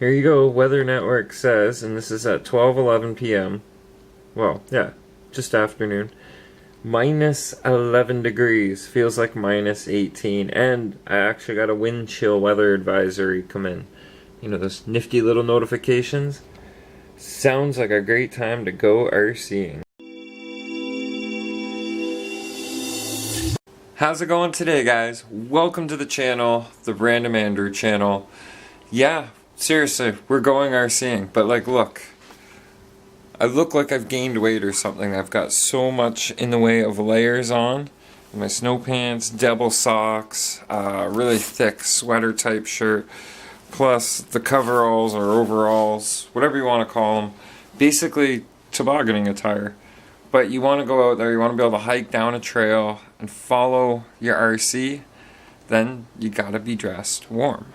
Here you go, Weather Network says, and this is at 12:11 p.m. Well, yeah, just afternoon. Minus 11 degrees. Feels like minus 18. And I actually got a wind chill weather advisory come in. You know, those nifty little notifications. Sounds like a great time to go RCing. How's it going today, guys? Welcome to the channel, the Random Andrew channel. Yeah, seriously, we're going RCing, but like, look. I look like I've gained weight or something. I've got so much in the way of layers on. My snow pants, Deadbolt socks, really thick sweater type shirt, plus the coveralls or overalls, whatever you want to call them. Basically, tobogganing attire. But you want to go out there, you want to be able to hike down a trail and follow your RC, then you gotta be dressed warm.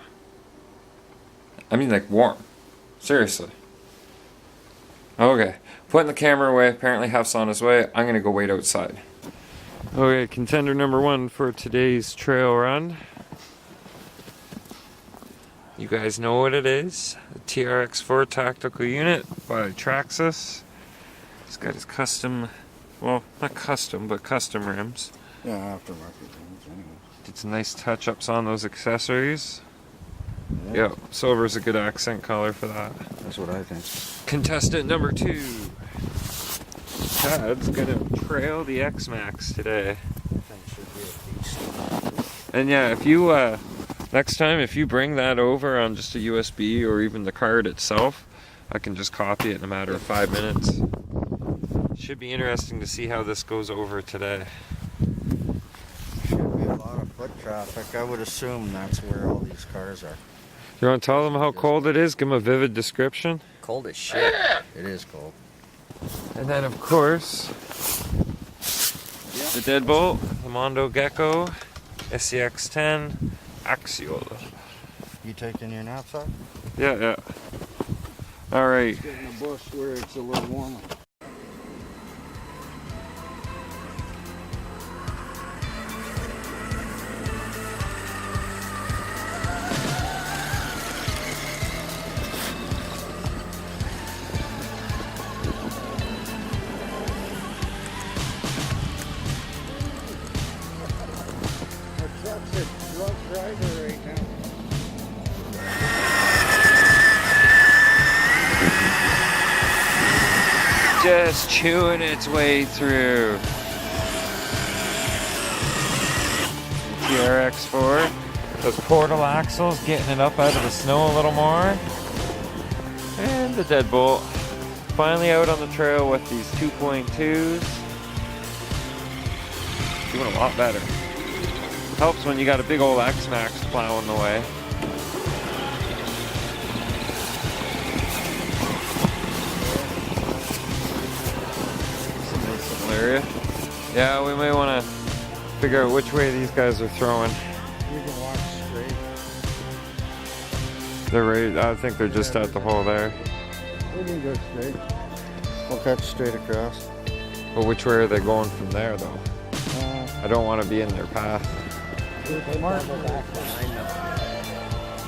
I mean, like, warm. Seriously. Okay, putting the camera away, apparently Hef's on his way. I'm gonna go wait outside. Okay, contender number one for today's trail run. You guys know what it is. The TRX4 tactical unit by Traxxas. He's got his custom, well, not custom, but custom rims. Yeah, aftermarket rims anyway. Did some nice touch-ups on those accessories. Yeah, silver's a good accent color for that. That's what I think. Contestant number two. Chad's gonna trail the Xmaxx today. And yeah, if you, next time if you bring that over on just a USB or even the card itself, I can just copy it in a matter of 5 minutes. Should be interesting to see how this goes over today. Should be a lot of foot traffic. I would assume that's where all these cars are. You want to tell them how cold it is? Give them a vivid description. Cold as shit. It is cold. And then of course, the Deadbolt, the Mondo Gecko, SCX10, Axial. You taking your knapsack? Yeah. Alright. Get in the bush where it's a little warmer. Just chewing its way through. TRX4. Those portal axles getting it up out of the snow a little more. And the Deadbolt. Finally out on the trail with these 2.2s. Doing a lot better. Helps when you got a big old Xmaxx plowing the way. Area. Yeah, we may want to figure out which way these guys are throwing. You can walk straight. They're right. I think they're just at the hole there. We can go straight. We'll cut straight across. But which way are they going from there, though? I don't want to be in their path.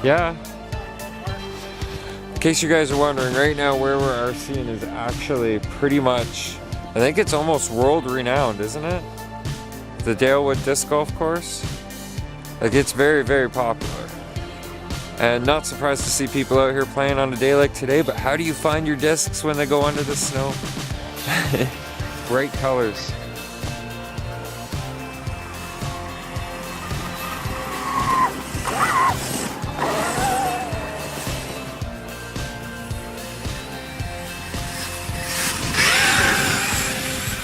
Yeah. In case you guys are wondering, right now where we're RCing is actually pretty much, I think it's almost world renowned, isn't it? The Dalewood Disc Golf Course. Like, it's very, very popular. And not surprised to see people out here playing on a day like today, but how do you find your discs when they go under the snow? Bright colors.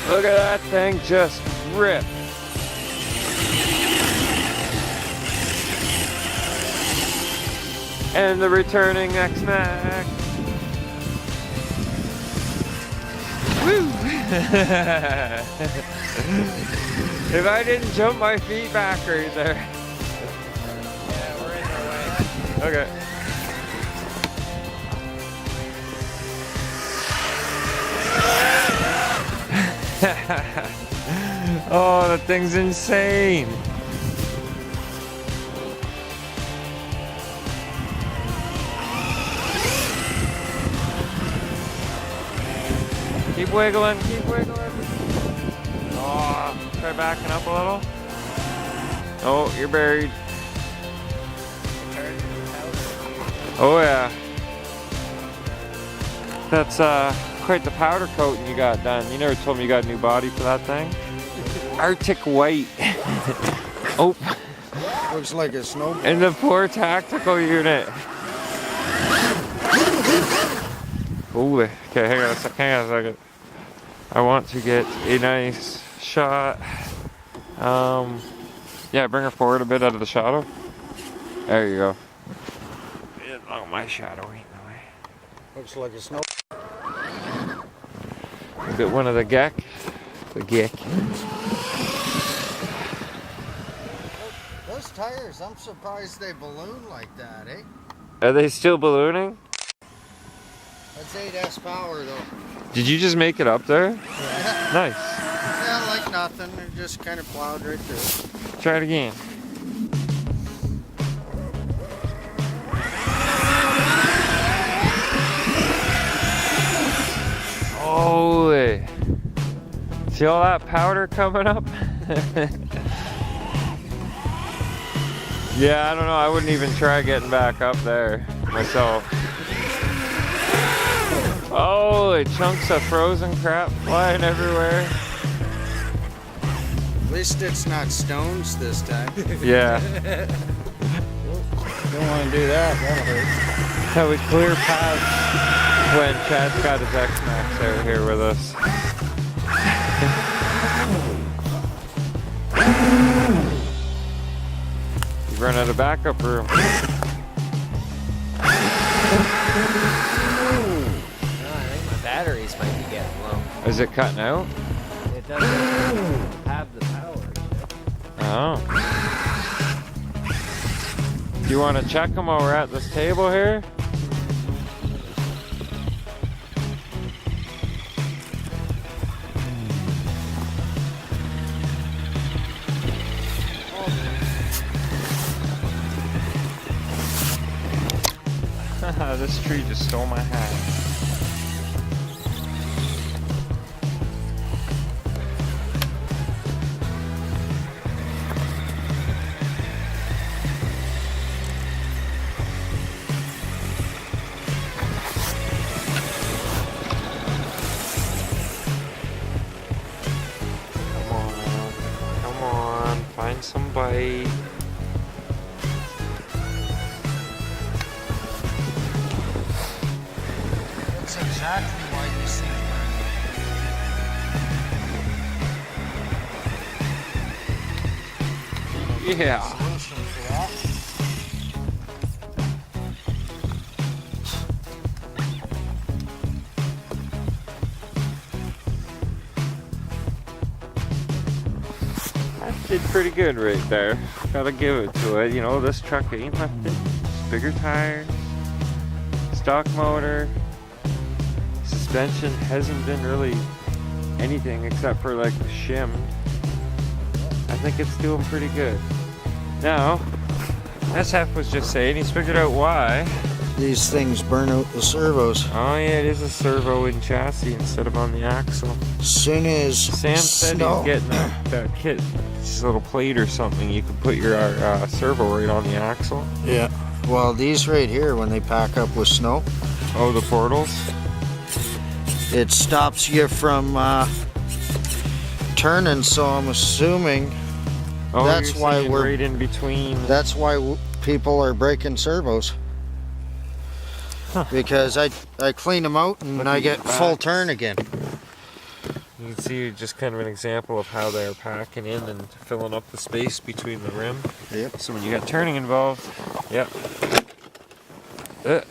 Look at that thing just rip. And the returning Xmaxx. Woo! If I didn't jump my feet back right there. Yeah, we're in our way. Okay. Oh, that thing's insane. Keep wiggling, keep wiggling. Oh, try backing up a little. Oh, you're buried. Oh yeah. That's quite the powder coating you got done. You never told me you got a new body for that thing. Arctic white. Oh. Looks like a snowball. And the poor tactical unit. Oh, okay, hang on a second. I want to get a nice shot. Yeah, bring her forward a bit out of the shadow. There you go. Oh, my shadow ain't in the way. Looks like a snow. Get one of the geck. The geck. Those tires, I'm surprised they balloon like that, eh? Are they still ballooning? That's 8S power though. Did you just make it up there? Yeah. Nice. Yeah, like nothing. It just kind of plowed right through. Try it again. Holy. See all that powder coming up? Yeah, I don't know. I wouldn't even try getting back up there myself. Holy chunks of frozen crap flying everywhere. At least it's not stones this time. Yeah. Don't want to do that. That'll hurt. That would clear paths when Chad's got his Xmaxx out here with us. You've run out of backup room. No, I think my batteries might be getting low. Is it cutting out? It doesn't have the power. Oh. Do you want to check them while we're at this table here? This tree just stole my hat. Come on, find some bite. That's exactly why these things burn. Yeah. Solution for that. That did pretty good right there. Gotta give it to it. You know, this truck ain't nothing. Bigger tires, stock motor, suspension hasn't been really anything except for like the shim. I think it's doing pretty good. Now, SF was just saying he's figured out why. These things burn out the servos. Oh yeah, it is a servo in chassis instead of on the axle. Soon as Sam said snow. he's getting that kit, this little plate or something. You can put your servo right on the axle. Yeah. Well, these right here, when they pack up with snow, Oh, the portals? it stops you from turning. So I'm assuming Oh, That's you're why saying we're- right in between. that's why people are breaking servos. Huh. Because I clean them out and Look I at get your full backs. turn again. You can see just kind of an example of how they're packing in and filling up the space between the rim. Yep. So when you got turning involved, yep. That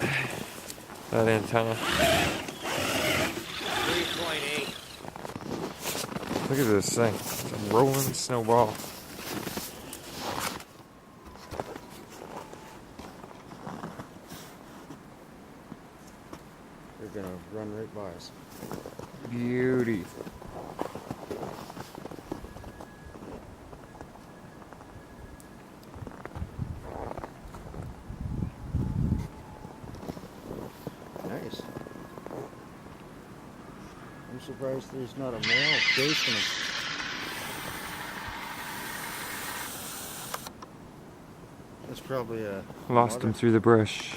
antenna. 3.8. Look at this thing. It's a rolling snowball. They're gonna run right by us. Beauty. Nice. I'm surprised there's not a male chasing him. That's probably a... Lost him through the brush.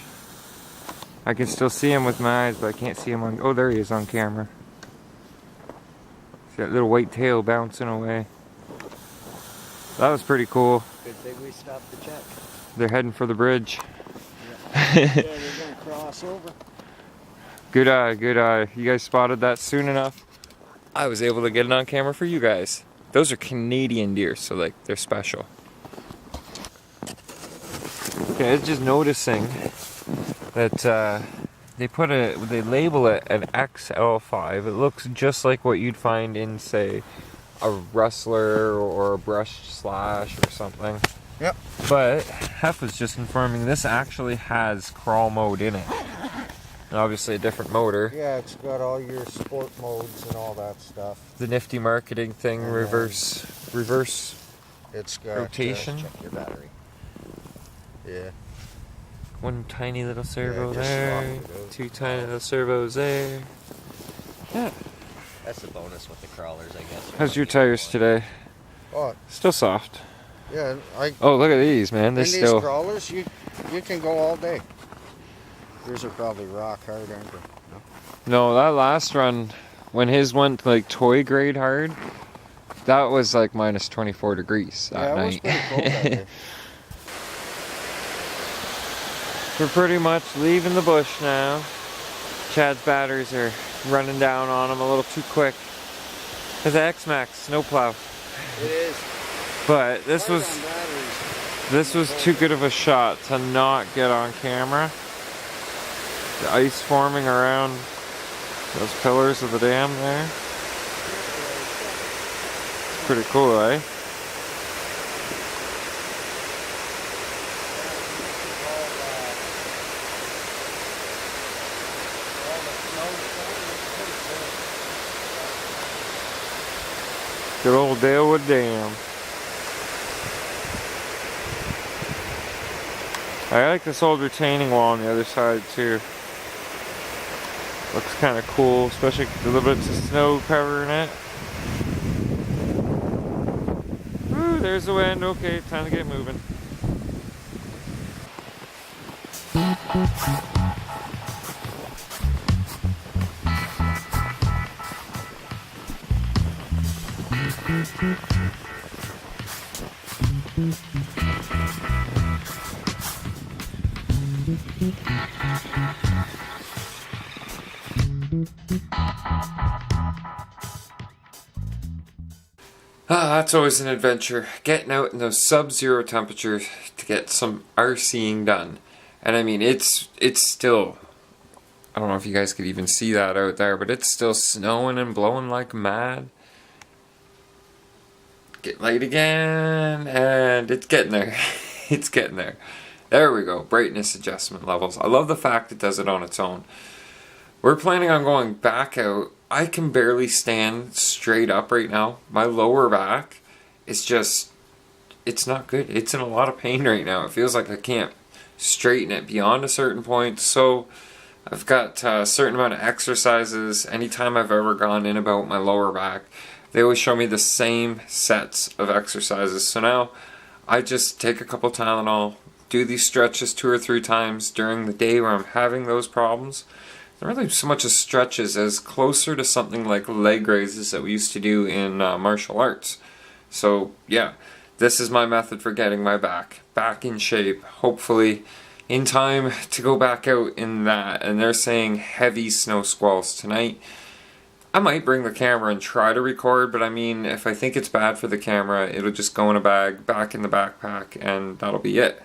I can still see him with my eyes, but I can't see him on... Oh, there he is on camera. See that little white tail bouncing away. That was pretty cool. Good thing we stopped to check. They're heading for the bridge. Yeah, they're gonna cross over. Good eye, good eye. You guys spotted that soon enough? I was able to get it on camera for you guys. Those are Canadian deer, so like they're special. Okay, I was just noticing that they label it an XL5. It looks just like what you'd find in, say, a Rustler or a Brush Slash or something. Yep. But Hef was just informing this actually has crawl mode in it. And obviously a different motor. Yeah, it's got all your sport modes and all that stuff. The nifty marketing thing, And reverse It's got rotation. Check your battery. Yeah. One tiny little servo just there, swap it out. two tiny little servos there. Yeah. That's the bonus with the crawlers, I guess. How's your tires today? Oh, Still soft. yeah. Oh, look at these, man. They're In these still. crawlers, you can go all day. Yours are probably rock hard, aren't they? No, that last run, when his went like toy grade hard, that was like minus 24 degrees that Yeah, it was night. pretty cold that day. We're pretty much leaving the bush now. Chad's batteries are running down on him a little too quick. It's an Xmaxx snowplow. It is. But this Hard was on batteries. too good of a shot to not get on camera. The ice forming around those pillars of the dam there. It's pretty cool, eh? Good old Dalewood Dam. I like this old retaining wall on the other side too. Looks kind of cool, especially with a little bit of snow covering it. Ooh, there's the wind. Okay, time to get moving. That's always an adventure. Getting out in those sub-zero temperatures to get some RCing done. And I mean, it's still, I don't know if you guys could even see that out there, but it's still snowing and blowing like mad. Get light again, and it's getting there. It's getting there. There we go, brightness adjustment levels. I love the fact it does it on its own. We're planning on going back out. I can barely stand straight up right now. My lower back is just, it's not good. It's in a lot of pain right now. It feels like I can't straighten it beyond a certain point. So I've got a certain amount of exercises. Anytime I've ever gone in about my lower back, they always show me the same sets of exercises. So now I just take a couple Tylenol, do these stretches 2 or 3 times during the day where I'm having those problems. Not really so much as stretches as closer to something like leg raises that we used to do in martial arts. So yeah, this is my method for getting my back in shape, hopefully in time to go back out in that. And they're saying heavy snow squalls tonight. I might bring the camera and try to record, but I mean, if I think it's bad for the camera, it'll just go in a bag, back in the backpack, and that'll be it.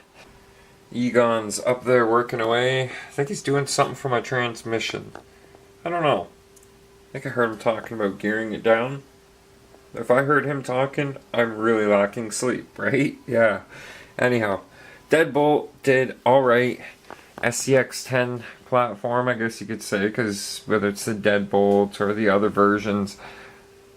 Egon's up there working away. I think he's doing something for my transmission. I don't know. I think I heard him talking about gearing it down. If I heard him talking, I'm really lacking sleep, right? Yeah. Anyhow, Deadbolt did alright. SCX10 platform, I guess you could say, because whether it's the Deadbolt or the other versions,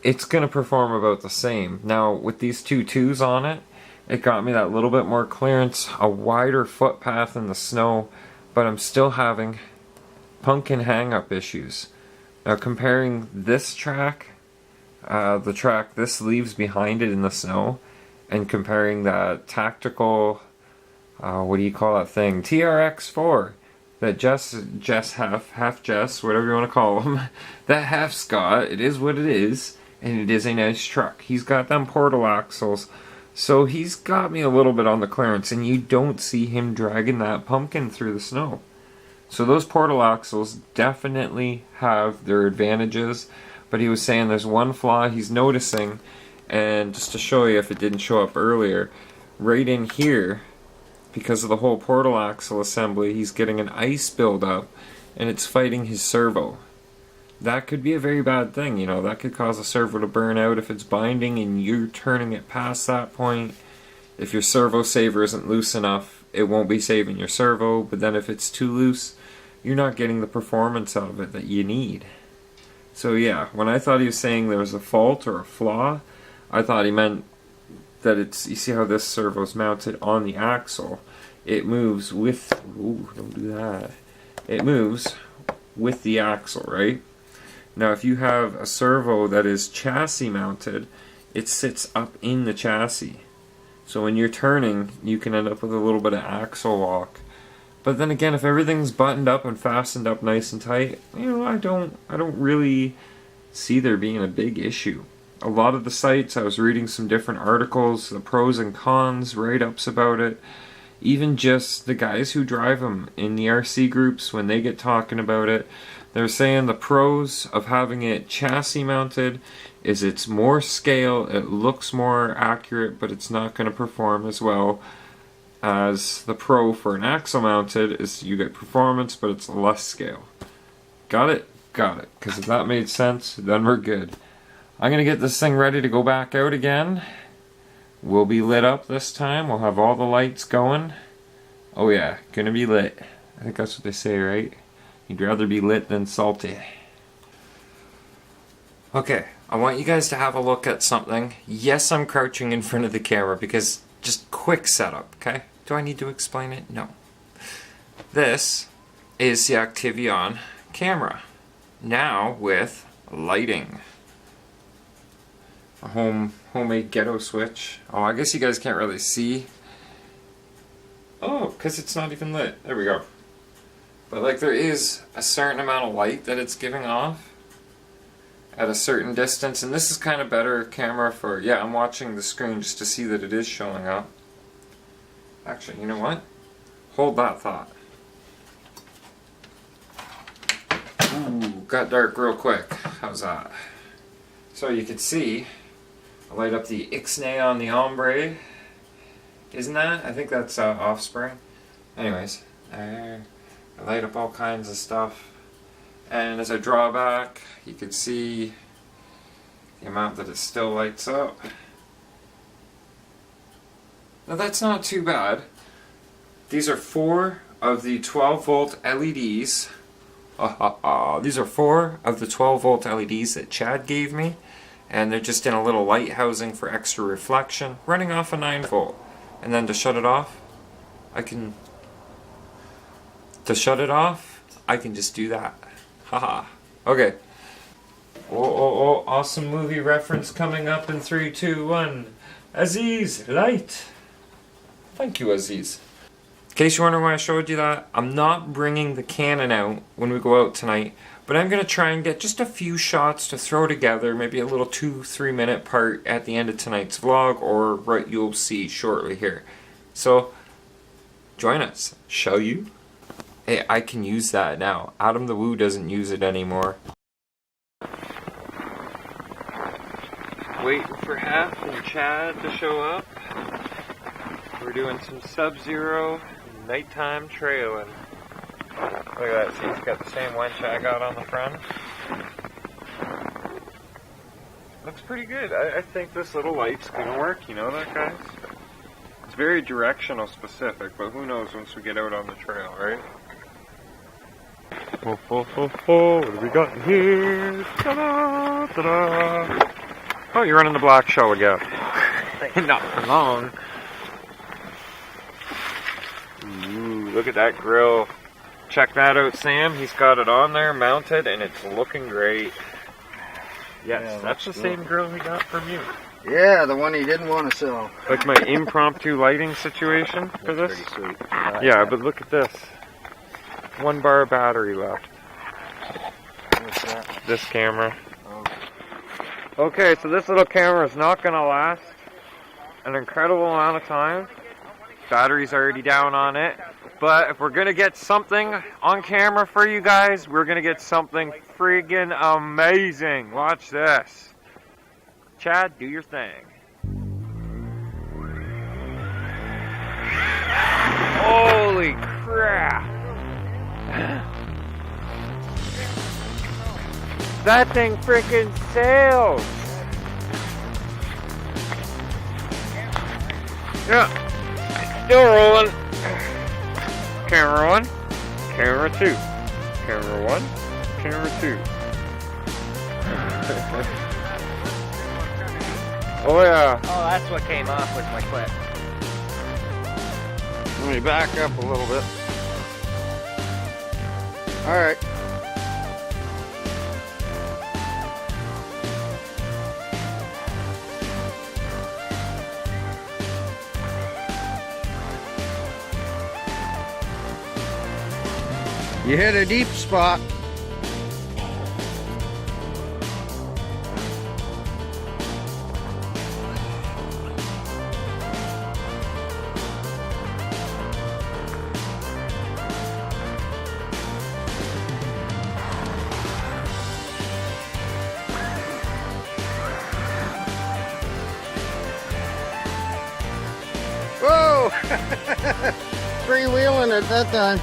it's going to perform about the same. Now, with these two 2s on it, it got me that little bit more clearance, a wider footpath in the snow, but I'm still having pumpkin hang-up issues. Now comparing this track, the track this leaves behind it in the snow, and comparing that tactical, what do you call that thing? TRX4 that Jess, half Jess, whatever you want to call him, that half Scott, it is what it is, and it is a nice truck. He's got them portal axles, so he's got me a little bit on the clearance, and you don't see him dragging that pumpkin through the snow. So those portal axles definitely have their advantages, but he was saying there's one flaw he's noticing, and just to show you if it didn't show up earlier, right in here, because of the whole portal axle assembly, he's getting an ice buildup, and it's fighting his servo. That could be a very bad thing, you know, that could cause a servo to burn out if it's binding and you're turning it past that point. If your servo saver isn't loose enough, it won't be saving your servo, but then if it's too loose, you're not getting the performance out of it that you need. So yeah, when I thought he was saying there was a fault or a flaw, I thought he meant that it's, you see how this servo's mounted on the axle, it moves with, ooh, don't do that, it moves with the axle, right? Now if you have a servo that is chassis mounted, it sits up in the chassis. So when you're turning, you can end up with a little bit of axle lock. But then again, if everything's buttoned up and fastened up nice and tight, you know, I don't really see there being a big issue. A lot of the sites, I was reading some different articles, the pros and cons, write-ups about it. Even just the guys who drive them in the RC groups, when they get talking about it, they're saying the pros of having it chassis mounted is it's more scale, it looks more accurate, but it's not going to perform as well as the pro for an axle mounted is you get performance, but it's less scale. Got it? Got it. Because if that made sense, then we're good. I'm going to get this thing ready to go back out again. We'll be lit up this time. We'll have all the lights going. Oh yeah, gonna be lit. I think that's what they say, right? You'd rather be lit than salty. Okay, I want you guys to have a look at something. Yes, I'm crouching in front of the camera because just quick setup, okay? Do I need to explain it? No. This is the Activion camera. Now with lighting. A homemade ghetto switch. Oh, I guess you guys can't really see. Oh, because it's not even lit. There we go. But like there is a certain amount of light that it's giving off at a certain distance, and this is kind of better camera for, yeah, I'm watching the screen just to see that it is showing up. Actually, you know what? Hold that thought. Ooh, got dark real quick. How's that? So you can see, I light up the Ixnay on the ombre. Isn't that? I think that's Offspring. Anyways, I light up all kinds of stuff. And as I draw back, you can see the amount that it still lights up. Now that's not too bad. These are 4 of the 12 volt LEDs. These are 4 of the 12 volt LEDs that Chad gave me. And they're just in a little light housing for extra reflection, running off a 9 volt. And then to shut it off, I can just do that. Haha. Okay. Oh, awesome movie reference coming up in 3, 2, 1. Aziz, light. Thank you, Aziz. In case you're wondering why I showed you that, I'm not bringing the Canon out when we go out tonight, but I'm going to try and get just a few shots to throw together, maybe a little 2-3 minute part at the end of tonight's vlog, or right, you'll see shortly here. So, join us, shall you? Hey, I can use that now. Adam the Woo doesn't use it anymore. Waiting for Half and Chad to show up. We're doing some Sub-Zero nighttime trailing. Look at that, see, it's got the same winch I got on the front. Looks pretty good. I think this little light's gonna work, you know that, guys? It's very directional specific, but who knows once we get out on the trail, right? What do we got in here? Ta-da, ta-da. Oh, you're running the black shell again. Not for long. Ooh, look at that grill. check that out, Sam. He's got it on there, mounted, and it's looking great. Yes, Yeah, that's the same grill he got from you. Yeah, the one he didn't want to sell. Like my impromptu lighting situation for this? Pretty sweet. Yeah, but look at this. 1 bar of battery left. What's that? This camera. Oh. Okay, so this little camera is not going to last an incredible amount of time. Battery's already down on it. But if we're going to get something on camera for you guys, we're going to get something friggin' amazing. Watch this. Chad, do your thing. Holy crap. That thing freaking sails. Yeah, still rolling. Camera 1, camera 2, camera 1, camera 2. Oh yeah. Oh, that's what came off with my clip. Let me back up a little bit. All right. You hit a deep spot. Whoa! Freewheeling at that time.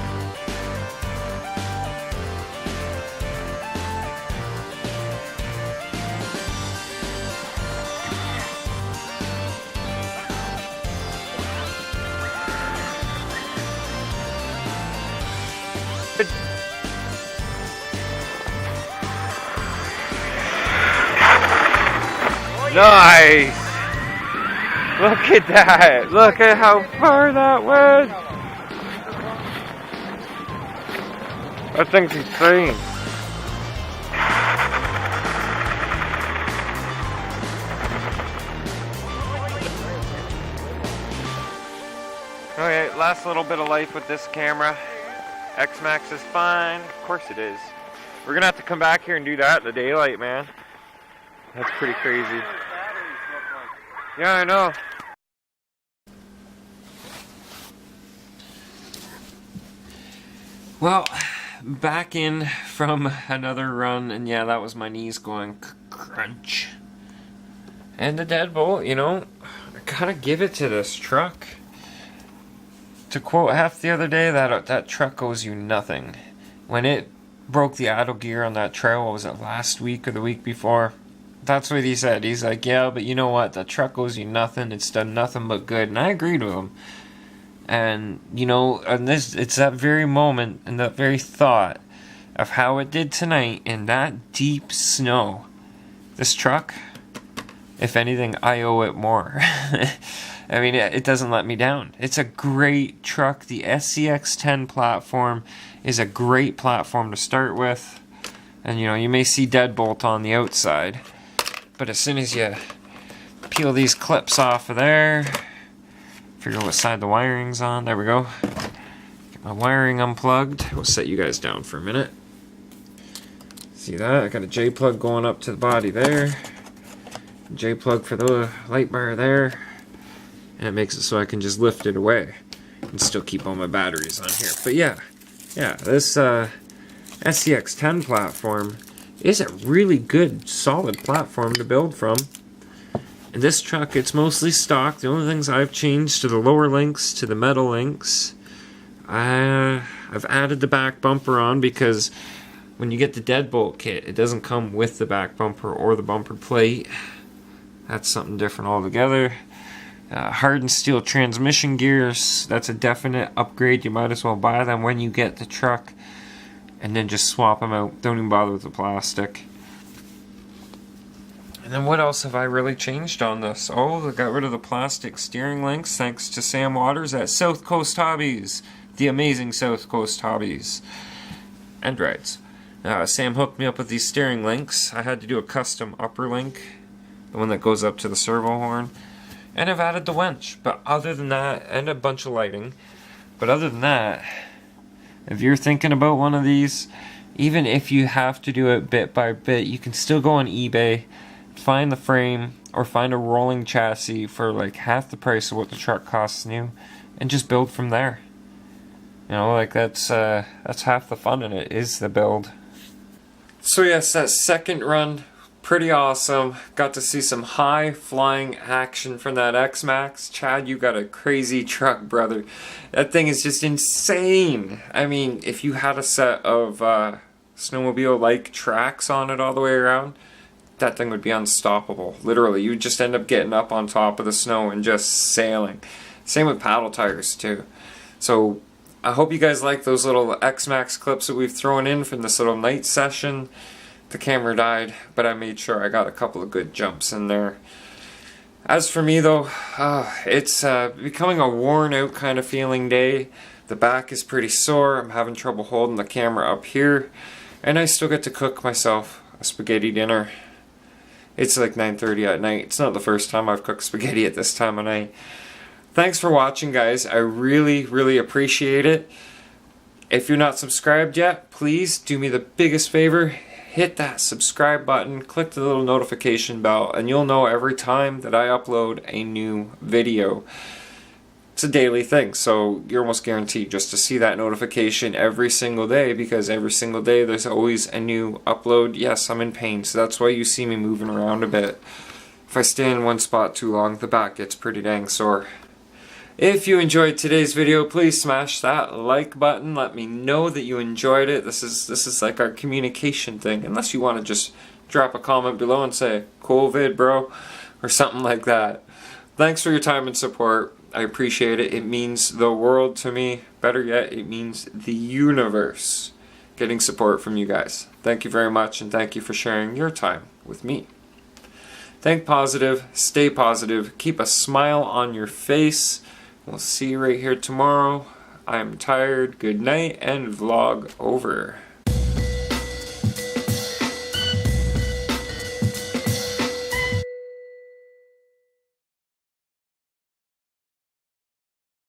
Nice! Look at that! Look at how far that went! That thing's insane. Okay, last little bit of life with this camera. Xmaxx is fine. Of course it is. We're gonna have to come back here and do that in the daylight, man. That's pretty crazy. Yeah, I know. Well, back in from another run, and yeah, that was my knees going crunch. And the Deadbolt, you know, I gotta give it to this truck. To quote Hef the other day, that truck owes you nothing. When it broke the idle gear on that trail, what was it, last week or the week before? That's what he said. He's like, yeah, but you know what? That truck owes you nothing. It's done nothing but good. And I agreed with him. And, you know, and it's that very moment and that very thought of how it did tonight in that deep snow. This truck, if anything, I owe it more. I mean, it doesn't let me down. It's a great truck. The SCX10 platform is a great platform to start with. And, you know, you may see Deadbolt on the outside. But as soon as you peel these clips off of there, figure what side the wiring's on. There we go. Get my wiring unplugged. We'll set you guys down for a minute. See that? I got a J-plug going up to the body there. J-plug for the light bar there. And it makes it so I can just lift it away and still keep all my batteries on here. But yeah, this SCX10 platform is a really good, solid platform to build from. And this truck, it's mostly stock. The only things I've changed to the lower links, to the metal links. I've added the back bumper on because when you get the Deadbolt kit, it doesn't come with the back bumper or the bumper plate. That's something different altogether. Hardened steel transmission gears, that's a definite upgrade. You might as well buy them when you get the truck. And then just swap them out. Don't even bother with the plastic. And then what else have I really changed on this? Oh, I got rid of the plastic steering links thanks to Sam Waters at South Coast Hobbies. the amazing South Coast Hobbies and Rides. Sam hooked me up with these steering links. I had to do a custom upper link, the one that goes up to the servo horn, and I've added the winch. But other than that, and a bunch of lighting, but other than that, if you're thinking about one of these, even if you have to do it bit by bit, you can still go on eBay, find the frame, or find a rolling chassis for like half the price of what the truck costs new, and just build from there. You know, like that's half the fun in it, is the build. So yes, that second run, pretty awesome. Got to see some high flying action from that Xmaxx. Chad, you got a crazy truck, brother. That thing is just insane. I mean, if you had a set of snowmobile-like tracks on it all the way around, that thing would be unstoppable. Literally, you would just end up getting up on top of the snow and just sailing. Same with paddle tires too. So I hope you guys like those little Xmaxx clips that we've thrown in from this little night session. The camera died, but I made sure I got a couple of good jumps in there. As for me though, it's becoming a worn out kind of feeling day. The back is pretty sore. I'm having trouble holding the camera up here. And I still get to cook myself a spaghetti dinner. It's like 9:30 at night. It's not the first time I've cooked spaghetti at this time of night. Thanks for watching, guys. I really, really appreciate it. If you're not subscribed yet, please do me the biggest favor. Hit that subscribe button, click the little notification bell, and you'll know every time that I upload a new video. It's a daily thing, so you're almost guaranteed just to see that notification every single day, because every single day there's always a new upload. Yes, I'm in pain, so that's why you see me moving around a bit. If I stay in one spot too long, the back gets pretty dang sore. If you enjoyed today's video, please smash that like button. Let me know that you enjoyed it. This is like our communication thing. Unless you want to just drop a comment below and say, "Cool vid, bro," or something like that. Thanks for your time and support. I appreciate it. It means the world to me. Better yet, it means the universe getting support from you guys. Thank you very much, and thank you for sharing your time with me. Think positive, stay positive, keep a smile on your face. We'll see you right here tomorrow. I'm tired. Good night, and vlog over.